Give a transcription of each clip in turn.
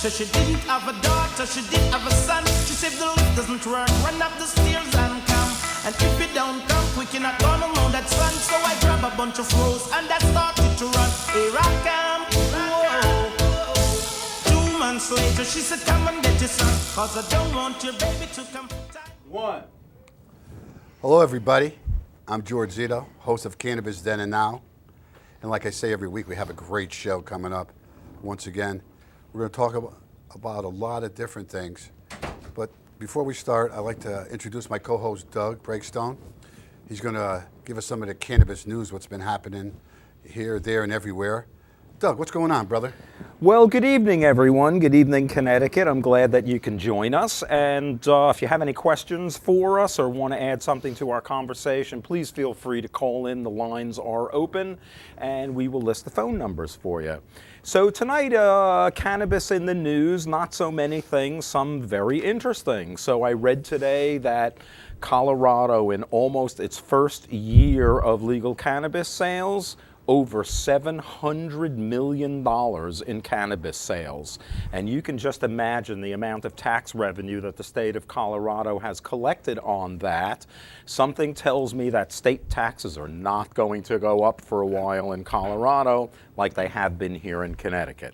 So she didn't have a daughter, she did have a son. She said the lift doesn't work, run up the stairs and come. And if you don't come quick, you're not gonna know that son. So I grab a bunch of rose and I started to run. Here I come, whoa. 2 months later, she said, come and get your son, cause I don't want your baby to come. One. Hello, everybody. I'm George Zito, host of Cannabis Then and Now. And like I say every week, we have a great show coming up. Once again, we're going to talk about a lot of different things. But before we start, I'd like to introduce my co-host, Doug Breakstone. He's going to give us some of the cannabis news, what's been happening here, there, and everywhere. Doug, what's going on, brother? Well, good evening, everyone. Good evening, Connecticut. I'm glad that you can join us. And if you have any questions for us or want to add something to our conversation, please feel free to call in. The lines are open, and we will list the phone numbers for you. So tonight, cannabis in the news, not so many things, some very interesting. So I read today that Colorado, in almost its first year of legal cannabis sales, over $700 million in cannabis sales. And you can just imagine the amount of tax revenue that the state of Colorado has collected on that. Something tells me that state taxes are not going to go up for a while in Colorado like they have been here in Connecticut.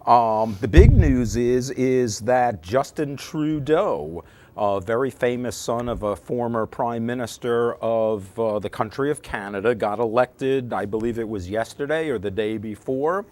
The big news is that Justin Trudeau, a very famous son of a former prime minister of the country of Canada, got elected, I believe it was yesterday or the day before.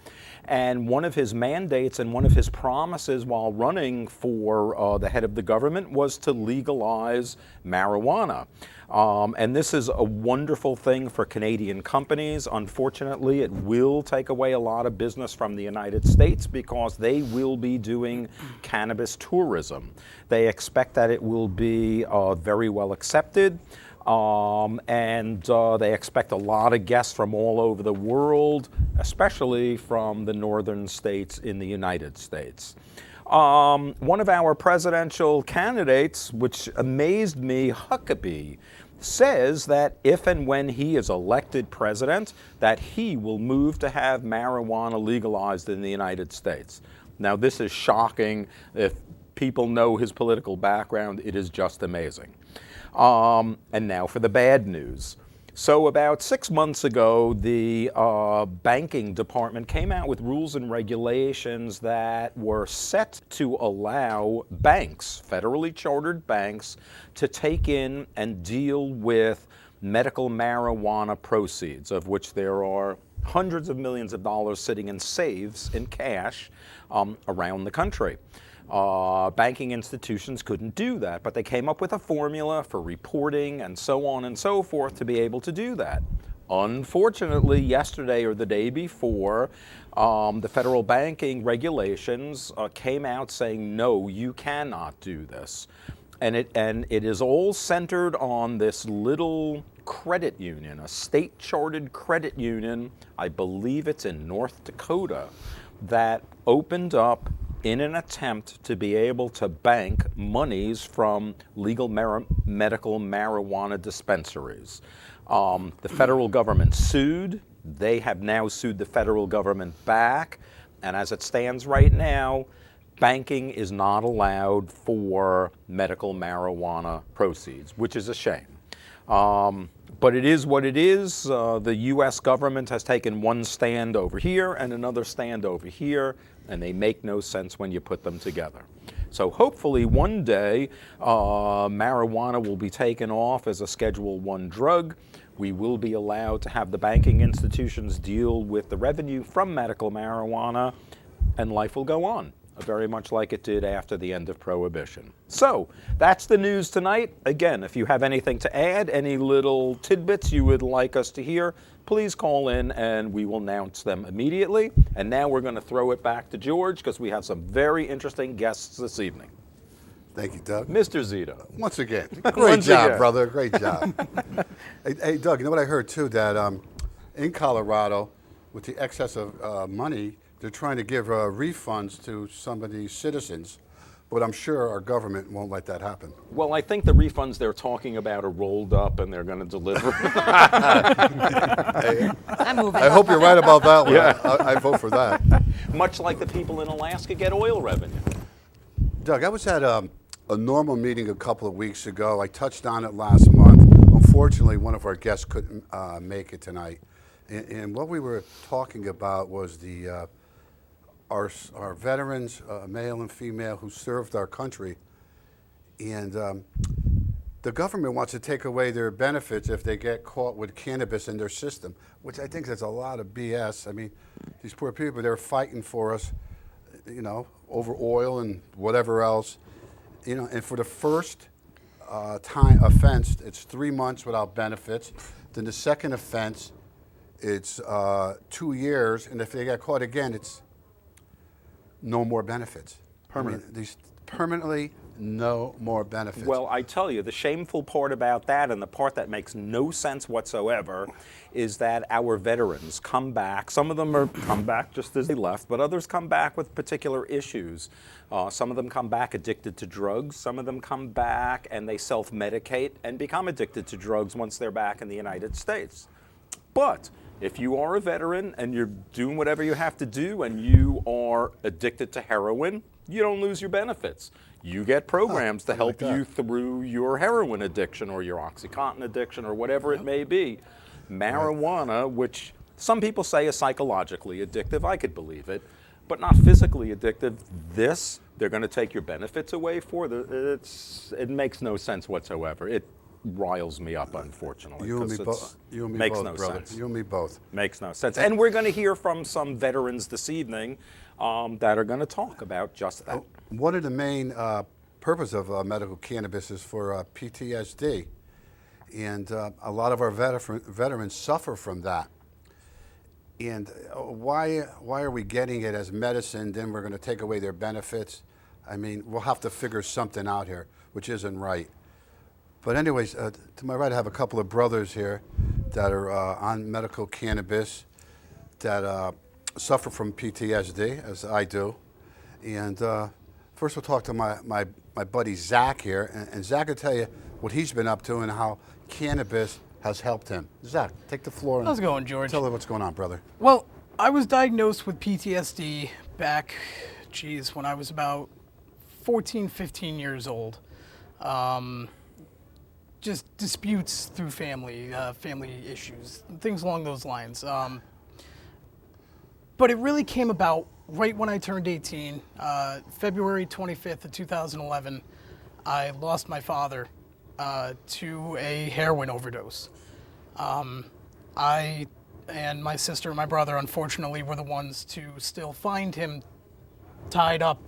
And one of his mandates and one of his promises while running for the head of the government was to legalize marijuana. And this is a wonderful thing for Canadian companies. Unfortunately, it will take away a lot of business from the United States because they will be doing cannabis tourism. They expect that it will be very well accepted. And they expect a lot of guests from all over the world, especially from the northern states in the United States. One of our presidential candidates, which amazed me, Huckabee, says that if and when he is elected president, that he will move to have marijuana legalized in the United States. Now, this is shocking. If people know his political background, it is just amazing. And now for the bad news. So about 6 months ago, the banking department came out with rules and regulations that were set to allow banks, federally chartered banks, to take in and deal with medical marijuana proceeds, of which there are hundreds of millions of dollars sitting in safes in cash around the country. Banking institutions couldn't do that, but they came up with a formula for reporting and so on and so forth to be able to do that. Unfortunately, yesterday or the day before, the federal banking regulations came out saying, no, you cannot do this. And it is all centered on this little credit union, a state-chartered credit union, I believe it's in North Dakota, that opened up in an attempt to be able to bank monies from legal medical marijuana dispensaries. The federal government sued. They have now sued the federal government back. And as it stands right now, banking is not allowed for medical marijuana proceeds, which is a shame. But it is what it is. The U.S. government has taken one stand over here and another stand over here, and they make no sense when you put them together. So hopefully one day marijuana will be taken off as a Schedule I drug. We will be allowed to have the banking institutions deal with the revenue from medical marijuana, and life will go on, very much like it did after the end of Prohibition. So that's the news tonight. Again, if you have anything to add, any little tidbits you would like us to hear, please call in and we will announce them immediately. And now we're going to throw it back to George because we have some very interesting guests this evening. Thank you, Doug. Mr. Zito. Once again, great job, brother, great job. Hey, Doug, you know what I heard too, that in Colorado, with the excess of money, they're trying to give refunds to some of these citizens But I'm sure our government won't let that happen. Well, I think the refunds they're talking about are rolled up and they're going to deliver. I'm moving. I hope you're right about that one. Yeah. I vote for that. Much like the people in Alaska get oil revenue. Doug, I was at a normal meeting a couple of weeks ago. I touched on it last month. Unfortunately, one of our guests couldn't make it tonight. And what we were talking about was our veterans, male and female, who served our country. And the government wants to take away their benefits if they get caught with cannabis in their system, which I think is a lot of BS. I mean, these poor people, they're fighting for us, over oil and whatever else. And for the first time offense, it's 3 months without benefits. Then the second offense, it's 2 years. And if they get caught again, it's no more benefits. Permanently, no more benefits. Well, I tell you, the shameful part about that, and the part that makes no sense whatsoever, is that our veterans come back. Some of them come back just as they left, but others come back with particular issues. Some of them come back addicted to drugs. Some of them come back and they self-medicate and become addicted to drugs once they're back in the United States. But if you are a veteran and you're doing whatever you have to do and you are addicted to heroin, you don't lose your benefits. You get programs to help you through your heroin addiction or your OxyContin addiction or whatever it may be. Marijuana, which some people say is psychologically addictive, I could believe it, but not physically addictive. This, they're going to take your benefits away for. It makes no sense whatsoever. It riles me up, unfortunately. You and me both. You and me makes both, no brother. sense. You and me both. Makes no sense. And we're going to hear from some veterans this evening that are going to talk about just that. One of the main purpose of medical cannabis is for PTSD, and a lot of our veterans suffer from that. And why are we getting it as medicine? Then we're going to take away their benefits. I mean, we'll have to figure something out here, which isn't right. But anyways, to my right, I have a couple of brothers here that are on medical cannabis that suffer from PTSD, as I do. And first we'll talk to my buddy Zach here. And Zach will tell you what he's been up to and how cannabis has helped him. Zach, take the floor. How's it going, George? Tell us what's going on, brother. Well, I was diagnosed with PTSD back, when I was about 14, 15 years old. Just disputes through family issues, things along those lines. But it really came about right when I turned 18, February 25th of 2011. I lost my father to a heroin overdose. I and my sister and my brother, unfortunately, were the ones to still find him tied up.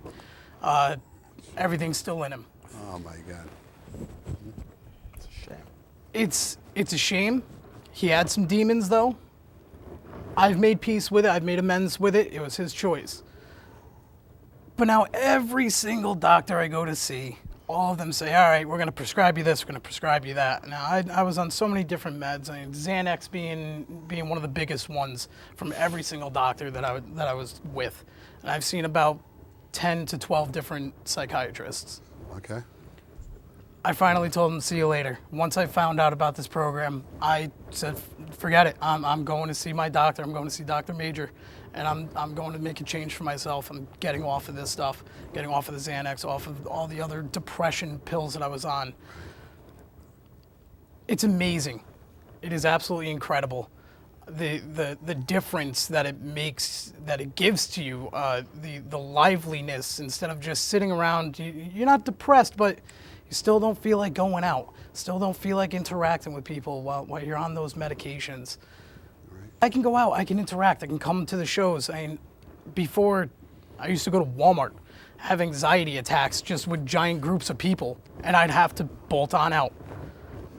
Everything's still in him. Oh my God. It's a shame. He had some demons, though. I've made peace with it. I've made amends with it. It was his choice. But now every single doctor I go to see, all of them say, all right, we're going to prescribe you this, we're going to prescribe you that. Now, I was on so many different meds. I mean, Xanax being one of the biggest ones from every single doctor that I was with. And I've seen about 10 to 12 different psychiatrists. Okay. I finally told him, see you later. Once I found out about this program, I said, forget it. I'm going to see my doctor. I'm going to see Dr. Major, and I'm going to make a change for myself. I'm getting off of this stuff, getting off of the Xanax, off of all the other depression pills that I was on. It's amazing. It is absolutely incredible. The difference that it makes, that it gives to you, the liveliness, instead of just sitting around. You're not depressed, but you still don't feel like going out. Still don't feel like interacting with people while you're on those medications. Right. I can go out, I can interact, I can come to the shows. I mean, before, I used to go to Walmart, have anxiety attacks just with giant groups of people, and I'd have to bolt on out,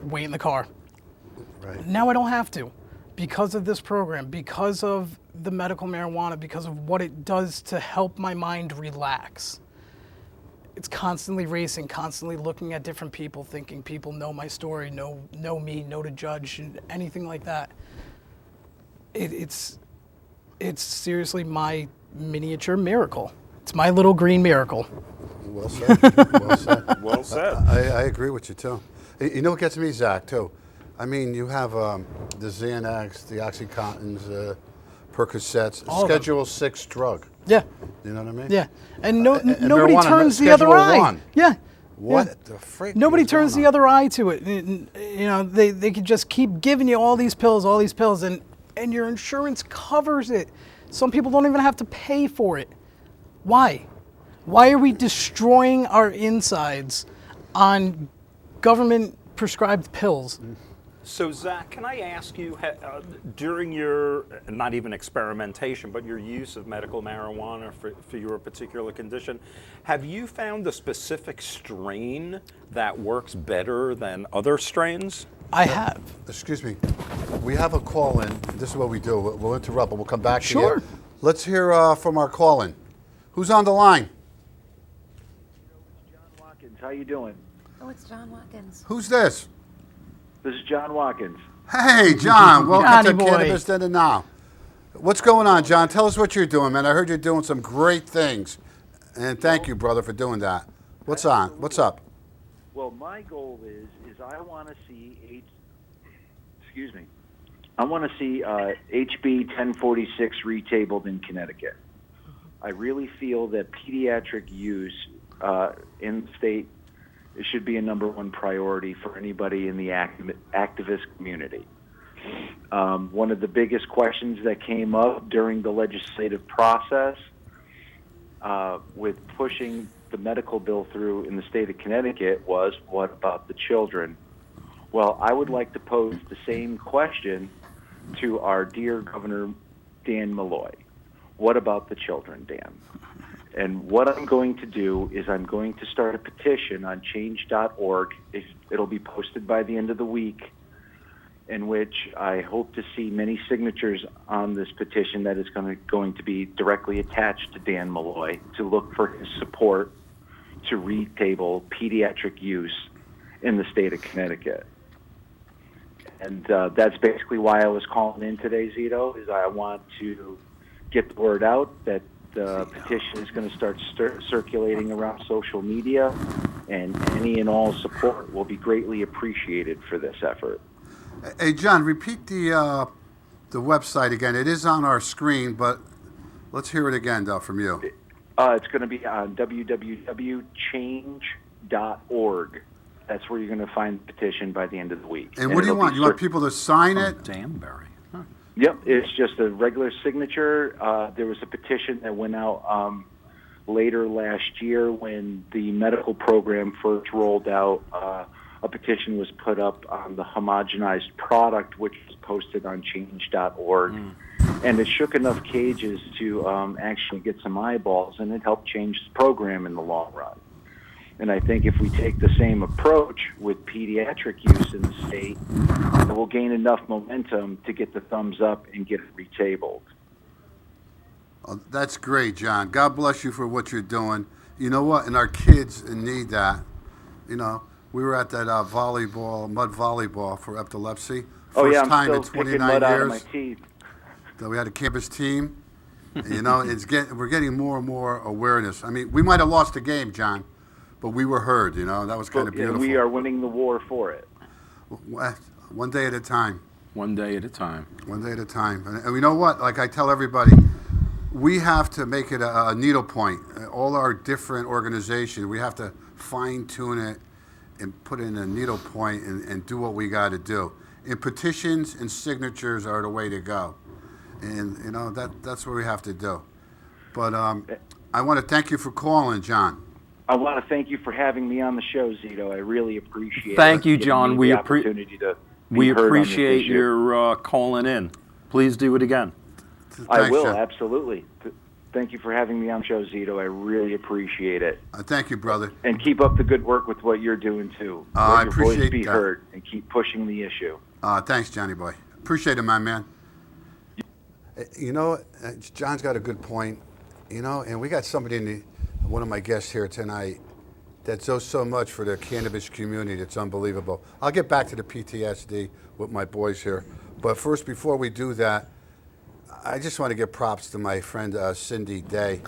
wait in the car. Right. Now I don't have to, because of this program, because of the medical marijuana, because of what it does to help my mind relax. It's constantly racing, constantly looking at different people, thinking people know my story, know me, know to judge, and anything like that. It's seriously my miniature miracle. It's my little green miracle. Well said. Well said. Well said. I agree with you, too. You know what gets me, Zach, too? I mean, you have the Xanax, the Oxycontins, Percocets, All of them. Schedule 6 drug. Yeah. You know what I mean? Yeah. And nobody marijuana, turns the other Schedule eye. 1. Yeah. What Yeah. the frick? Nobody is turns going the on? other eye to it. You know, they could just keep giving you all these pills, and your insurance covers it. Some people don't even have to pay for it. Why? Why are we destroying our insides on government prescribed pills? So, Zach, can I ask you, during your, not even experimentation, but your use of medical marijuana for your particular condition, have you found a specific strain that works better than other strains? I have. Excuse me. We have a call in. This is what we do. We'll interrupt, but we'll come back to Sure. you. Let's hear from our call in. Who's on the line? John Watkins. How you doing? Oh, it's John Watkins. Who's this? This is John Watkins. Hey, John. Welcome Johnny to boy. Cannabis Then and Now. What's going on, John? Tell us what you're doing, man. I heard you're doing some great things. And thank you, brother, for doing that. What's on? What's up? Well, my goal is I want to see I want to see HB 1046 retabled in Connecticut. I really feel that pediatric use in the state it should be a #1 priority for anybody in the activist community. One of the biggest questions that came up during the legislative process with pushing the medical bill through in the state of Connecticut was, what about the children? Well, I would like to pose the same question to our dear Governor Dan Malloy. What about the children, Dan? And what I'm going to do is I'm going to start a petition on change.org. It'll be posted by the end of the week, in which I hope to see many signatures on this petition that is going to be directly attached to Dan Malloy to look for his support to retable pediatric use in the state of Connecticut. And that's basically why I was calling in today, Zito, is I want to get the word out that the petition is going to start circulating around social media, and any and all support will be greatly appreciated for this effort. Hey, John, repeat the website again. It is on our screen, but let's hear it again, though, from you. It's going to be on www.change.org. That's where you're going to find the petition by the end of the week. And what do you want? You want people to sign it? Danbury. Huh. Yep, it's just a regular signature. There was a petition that went out later last year when the medical program first rolled out. A petition was put up on the homogenized product, which was posted on change.org. And it shook enough cages to actually get some eyeballs, and it helped change the program in the long run. And I think if we take the same approach with pediatric use in the state, it will gain enough momentum to get the thumbs up and get it retabled. Oh, that's great, John. God bless you for what you're doing. You know what? And our kids need that. You know, we were at that mud volleyball for epilepsy. First time I'm in still 29 picking mud out of years. my teeth. That we had a campus team. You know, we're getting more and more awareness. I mean, we might have lost the game, John, but we were heard. You know, that was kind of beautiful. We are winning the war for it. One day at a time. One day at a time. One day at a time. And you know what? Like I tell everybody, we have to make it a needle point. All our different organizations, we have to fine tune it and put in a needle point and do what we got to do. And petitions and signatures are the way to go. And, you know, that's what we have to do. But I want to thank you for calling, John. I want to thank you for having me on the show, Zito. I really appreciate it. Thank you, Giving John. me We the opportunity to be We heard on this appreciate issue. your calling in. Please do it again. I Thanks, will, John. absolutely. Thank you for having me on the show, Zito. I really appreciate it. Thank you, brother. And keep up the good work with what you're doing, too. I Let your voice appreciate be that. heard and keep pushing the issue. Thanks, Johnny boy. Appreciate it, my man. You know, John's got a good point. You know, and we got somebody one of my guests here tonight that does so much for the cannabis community. It's unbelievable. I'll get back to the PTSD with my boys here. But first, before we do that, I just want to give props to my friend Cindy Day.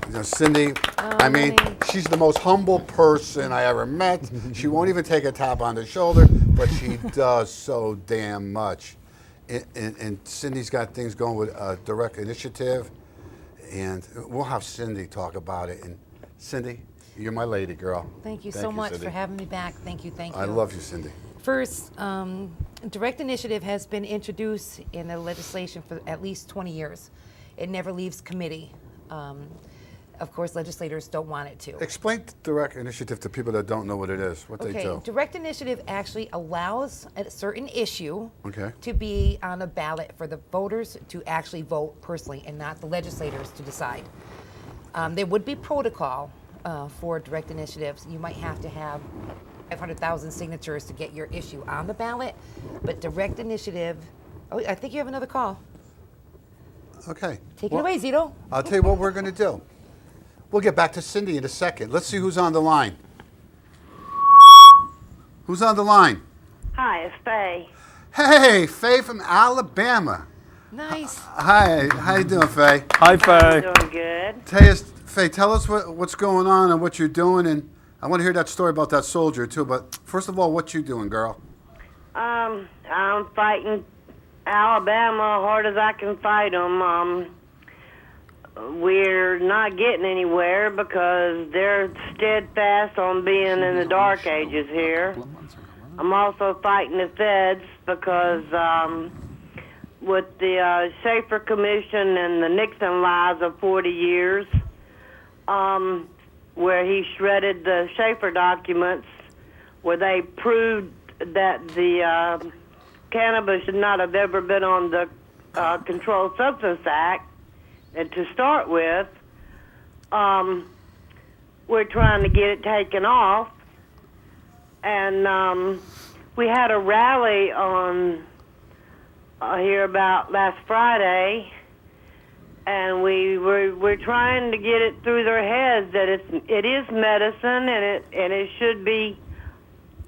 You know, Cindy, I mean, she's the most humble person I ever met. She won't even take a tap on the shoulder, but she does so damn much. And Cindy's got things going with Direct Initiative, and we'll have Cindy talk about it. And Cindy, you're my lady, girl. Thank you so much Cindy. for having me back. Thank you. I love you, Cindy. First, Direct Initiative has been introduced in the legislation for at least 20 years. It never leaves committee. Of course, legislators don't want it to. Explain Direct Initiative to people that don't know what it is, what they do. Direct Initiative actually allows a certain issue Okay. to be on a ballot for the voters to actually vote personally and not the legislators to decide. There would be protocol for direct initiatives. You might have to have 500,000 signatures to get your issue on the ballot, but direct initiative, oh, I think you have another call. Okay. Take it away, Zito. I'll tell you what we're going to do. We'll get back to Cindy in a second. Let's see who's on the line. Who's on the line? Hi, it's Faye. Hey, Faye from Alabama. Nice. Hi, how you doing, Faye? Hi, Faye. Doing good. Faye, tell us what's going on and what you're doing, and I want to hear that story about that soldier too. But first of all, what you doing, girl? I'm fighting Alabama hard as I can fight them. We're not getting anywhere because they're steadfast on being in the dark ages here. I'm also fighting the feds because with the Schaefer Commission and the Nixon lies of 40 years, where he shredded the Schaefer documents, where they proved that the cannabis should not have ever been on the Controlled Substance Act. And to start with, we're trying to get it taken off. And we had a rally on here about last Friday, and we're trying to get it through their heads that it is medicine and it should be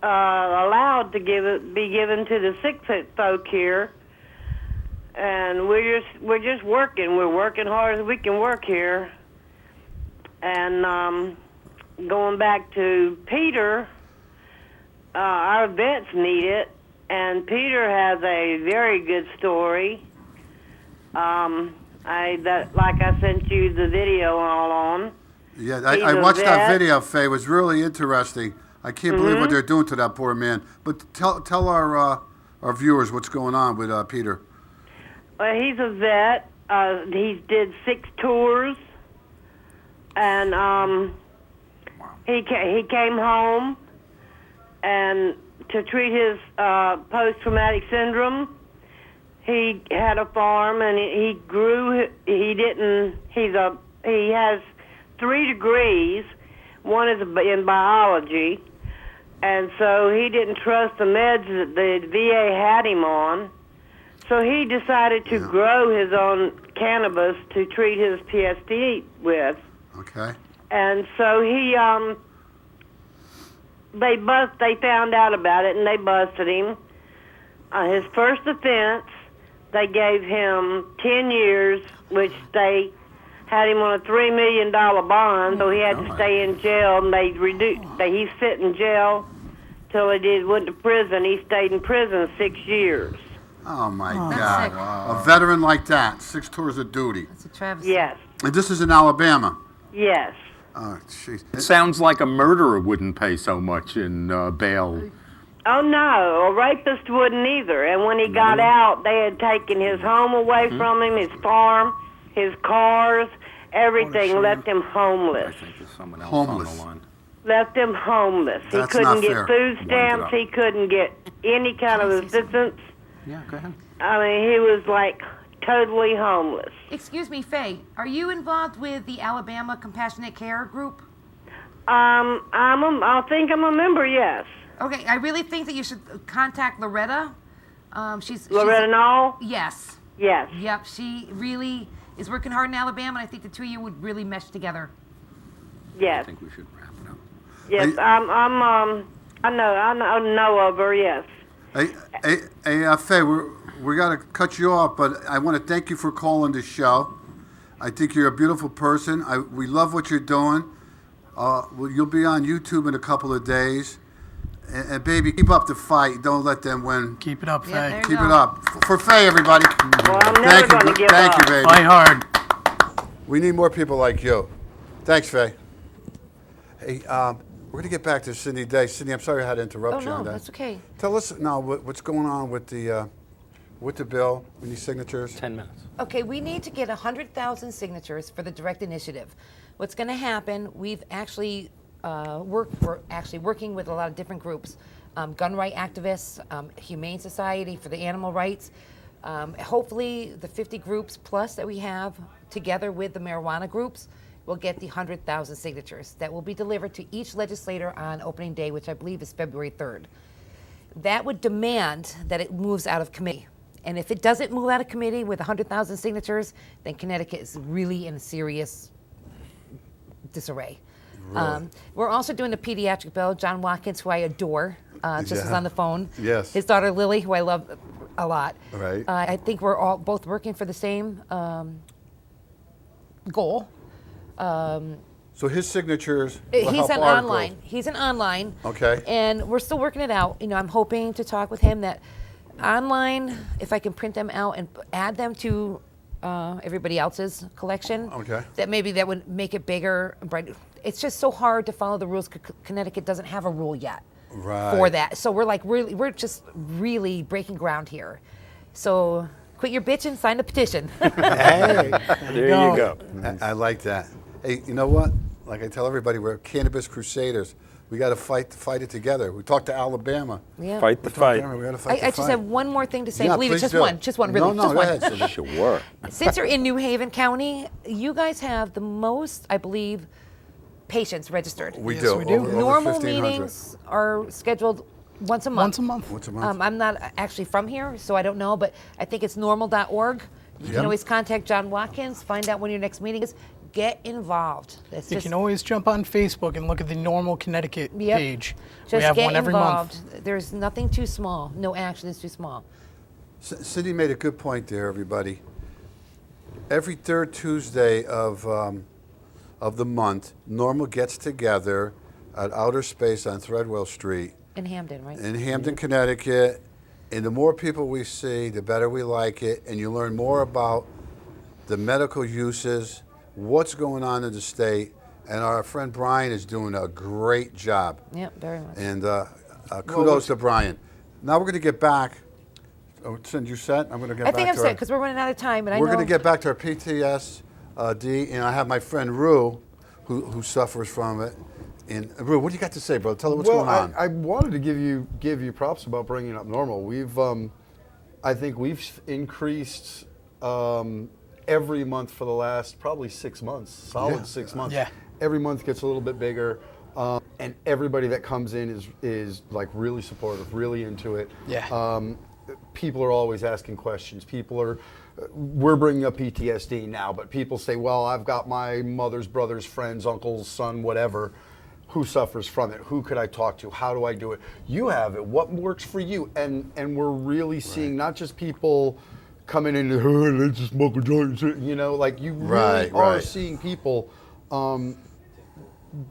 allowed to be given to the sick folk here. And we're just working. We're working hard as we can work here. And going back to Peter, our vets need it, and Peter has a very good story. Like I sent you the video all on. Yeah, I watched that video, Faye. It was really interesting. I can't believe what they're doing to that poor man. But tell our viewers what's going on with Peter. Well, he's a vet. He did 6 tours, and he came home and to treat his post-traumatic syndrome. He had a farm and he grew. He has 3 degrees. One is in biology, and so he didn't trust the meds that the VA had him on. So he decided to grow his own cannabis to treat his PTSD with. Okay. And so they found out about it and they busted him. His first offense, they gave him 10 years, which they had him on a $3 million bond, so he had to stay in jail. And he sit in jail till went to prison. He stayed in prison 6 years. Oh, my That's God. sick. Wow. A veteran like that, 6 tours of duty. That's a travesty. Yes. And this is in Alabama. Yes. Oh, jeez. It sounds like a murderer wouldn't pay so much in bail. Oh, no, a rapist wouldn't either. And when he got out, they had taken his home away from him, his farm, his cars, everything, left him homeless. I think there's someone else Homeless. on the line. Left him homeless. That's he couldn't not get fair. food Wind it stamps. up. He couldn't get any kind of assistance. Yeah, go ahead. I mean, he was like totally homeless. Excuse me, Faye, are you involved with the Alabama Compassionate Care Group? I think I'm a member, yes. Okay, I really think that you should contact Loretta. She's Loretta Knoll? Yes. Yes. Yep, she really is working hard in Alabama, and I think the two of you would really mesh together. I Yes. think we should wrap it up. Yes. I know of her, yes. Hey, Faye, we got to cut you off, but I want to thank you for calling the show. I think you're a beautiful person. We love what you're doing. You'll be on YouTube in a couple of days. And baby, keep up the fight. Don't let them win. Keep it up, Yeah, Faye. there you Keep go. it up. For Faye, everybody. Well, I'm never going to give Thank up. you, baby. Fight hard. We need more people like you. Thanks, Faye. Hey, we're going to get back to Cindy Day. Cindy, I'm sorry I had to interrupt Oh, you no, on that. that's okay. Tell us now what's going on with the bill. We need signatures. 10 minutes. Okay, we need to get 100,000 signatures for the direct initiative. What's going to happen, we're actually working with a lot of different groups, gun right activists, Humane Society for the animal rights. Hopefully the 50 groups plus that we have together with the marijuana groups will get the 100,000 signatures that will be delivered to each legislator on opening day, which I believe is February 3rd. That would demand that it moves out of committee. And if it doesn't move out of committee with 100,000 signatures, then Connecticut is really in serious disarray. Really? We're also doing a pediatric bill. John Watkins, who I adore, just is on the phone. Yes. His daughter Lily, who I love a lot. Right. I think we're all both working for the same goal. So his signatures will He's help an our online. goals. He's an online. Okay. And we're still working it out. You know, I'm hoping to talk with him that online, if I can print them out and add them to everybody else's collection. Okay. That maybe that would make it bigger. But it's just so hard to follow the rules. Connecticut doesn't have a rule yet Right. for that. So we're just really breaking ground here. So quit your bitching, sign the petition. Hey, there you go. I like that. Hey, you know what? Like I tell everybody, we're cannabis crusaders. We got to fight it together. We talked to Alabama. Yeah. Fight the fight. We got to fight the I just fight. have one more thing to say. Yeah, Believe it, please just do. one, really, No, just go one. ahead, Cindy. Sure. Since you're in New Haven County, you guys have the most, I believe, patients registered. We Yes, do. we do. Over Normal 1,500. meetings are scheduled once a month. Once a month. Once a month. I'm not actually from here, so I don't know, but I think it's normal.org. You Yep. can always contact John Watkins, find out when your next meeting is. Get involved. That's You just, can always jump on Facebook and look at the normal Connecticut Yep. page. just We have get one every involved. month. There's nothing too small. No action is too small. Cindy made a good point there, everybody. Every third Tuesday of the month, Normal gets together at Outer Space on Threadwell Street In Hamden, right? in Hamden, Connecticut. And the more people we see, the better we like it. And you learn more about the medical uses, what's going on in the state. And our friend Brian is doing a great job. Yep, very much. And kudos to Brian. Now we're going to get back. Oh, Cindy, you set? I'm going to get I back think I'm to set our- because we're running out of time, and I We're know. going to get back to our PTSD, and I have my friend Rue, who suffers from it. And Rue, what do you got to say, brother? Tell her what's going on. I wanted to give you props about bringing up Normal. I think we've increased every month for the last probably 6 months, solid Yeah. 6 months. Yeah. Every month gets a little bit bigger, and everybody that comes in is like really supportive, really into it. Yeah. People are always asking questions. We're bringing up PTSD now, but people say, well, I've got my mother's brother's friends, uncle's son, whatever, who suffers from it. Who could I talk to? How do I do it? You have it. What works for you? And we're really seeing not just people coming in, let's just smoke a joint, you know, like you really are seeing people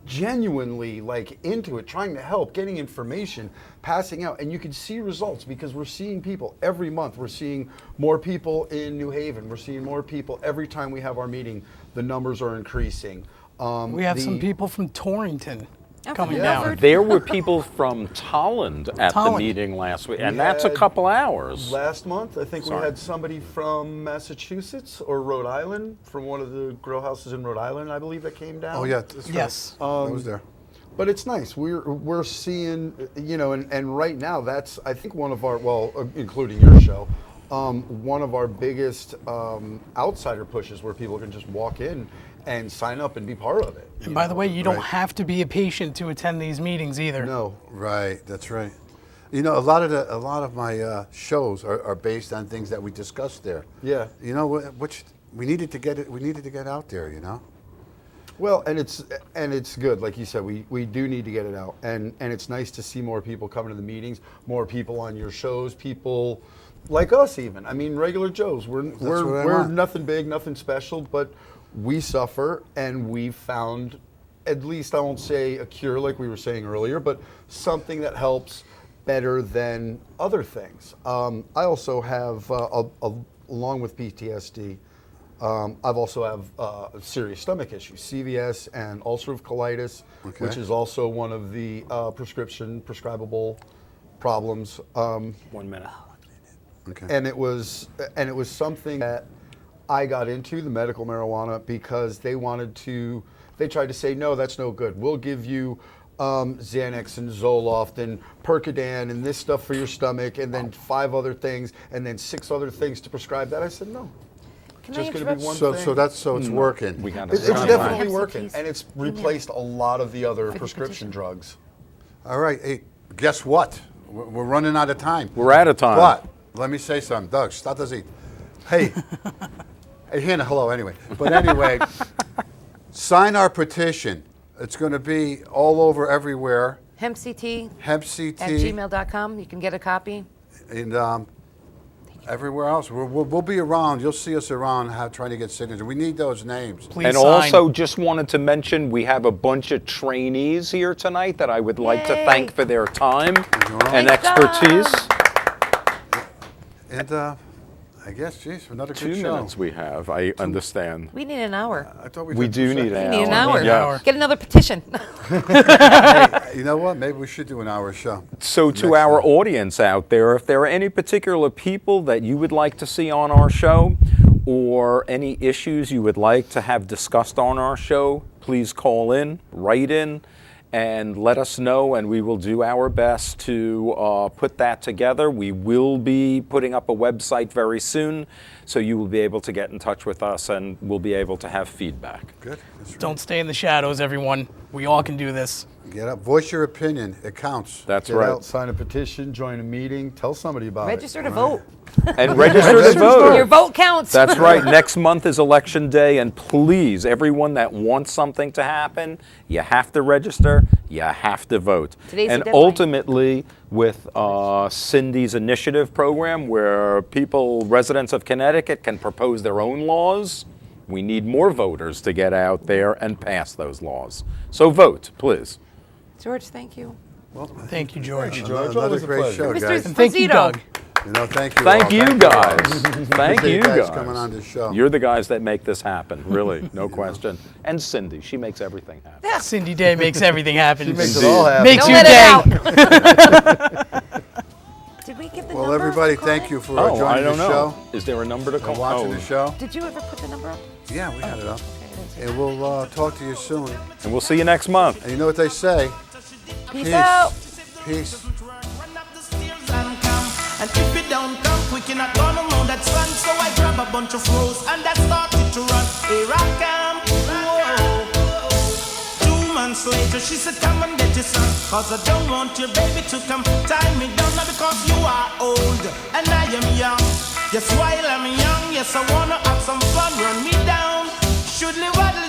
genuinely like into it, trying to help, getting information, passing out, and you can see results because we're seeing people every month. We're seeing more people in New Haven. We're seeing more people every time we have our meeting. The numbers are increasing. We have some people from Torrington Oh, coming from down. Milford? There were people from Tolland at the Tolland. meeting last week, and We that's a had couple hours. Last month, I think we Sorry. had somebody from Massachusetts or Rhode Island, from one of the grow houses in Rhode Island, I believe, that came down. Oh, yeah. That's right. Yes. I was there. But it's nice. We're seeing, you know, and right now that's, I think, one of our, well, including your show, one of our biggest outsider pushes where people can just walk in and sign up and be part of it. And by the way, you don't Right. have to be a patient to attend these meetings either. No. Right, that's right. You know, a lot of my shows are based on things that we discussed there. Yeah. You know, which we needed to get it. We needed to get out there. You know. Well, and it's good, like you said, we do need to get it out, and it's nice to see more people coming to the meetings, more people on your shows, people like us even. I mean, regular Joes. We're what I we're want. nothing big, nothing special, but we suffer, and we found, at least I won't say a cure like we were saying earlier, but something that helps better than other things. I also have, along with PTSD, I've also have serious stomach issues, CVS and ulcerative colitis, Okay. which is also one of the prescribable problems. 1 minute. Okay. And it was something that I got into, the medical marijuana, because they tried to say, no, that's no good. We'll give you Xanax and Zoloft and Percodan and this stuff for your stomach, and then 5 other things, and then 6 other things to prescribe that. I said, no. Can I Just going to interrupt? be one So thing. it's working. We got It's to definitely Email. working, and it's replaced a lot of the other prescription petition. drugs. All right. Hey, guess what? We're running out of time. We're out of time. But let me say something. Doug, stop the seat. Hey, hey, Hannah, hello, anyway. But anyway, sign our petition. It's going to be all over everywhere. HempCT HempCT. at gmail.com. You can get a copy. And everywhere else. We'll be around. You'll see us around trying to get signatures. We need those names. Please And sign. also, just wanted to mention, we have a bunch of trainees here tonight that I would like to Yay. thank for their time and Nice expertise. And I guess, geez, another 2 good show. minutes we have, I understand. We need an hour. I thought we We did do 2 need seconds. an We need an hour. hour. Yeah. Get another petition. You know what? Maybe we should do an hour show. So to Next our time. audience out there, if there are any particular people that you would like to see on our show, or any issues you would like to have discussed on our show, please call in, write in, and let us know, and we will do our best to put that together. We will be putting up a website very soon, so you will be able to get in touch with us, and we'll be able to have feedback. Good. That's right. Don't stay in the shadows, everyone. We all can do this. Get up. Voice your opinion. It counts. That's Get right. out, sign a petition, join a meeting, tell somebody about Register to vote. And register to Your vote. vote counts. That's right. Next month is election day, and please, everyone that wants something to happen, you have to register, you have to vote. Today's the and deadline. ultimately, with Cindy's initiative program, where residents of Connecticut can propose their own laws, we need more voters to get out there and pass those laws. So vote, please. George, thank you. Thank you, George. George. Another Always a great pleasure. show, Mr. guys. And thank you, Esposito. Doug. You know, thank you. Thank all. you all. guys. Thank Appreciate you guys guys. coming on this show. You're the guys that make this happen, really, no question. And Cindy, she makes everything happen. Cindy Day makes everything happen. She makes it all happen. Makes Don't your let day. it out. Did we give the Well, number? everybody, to call thank in? you for Oh, I joining don't the know. show Is there a number to and call? watching the show. Did you ever put the number up? Yeah, we had it up. Okay, I didn't see And we'll talk to you soon. And we'll see you next month. And you know what they say? Peace out. Peace. Run up the stairs and come. And if you don't come quick, you're not gonna know that's fun. So I grab a bunch of rose and I started to run. Here I come. Whoa. 2 months later, she said, come and get your son. Cause I don't want your baby to come tie me down. Now because you are old and I am young. Yes, while I'm young, yes, I wanna have some fun. Run me down. Should live waddle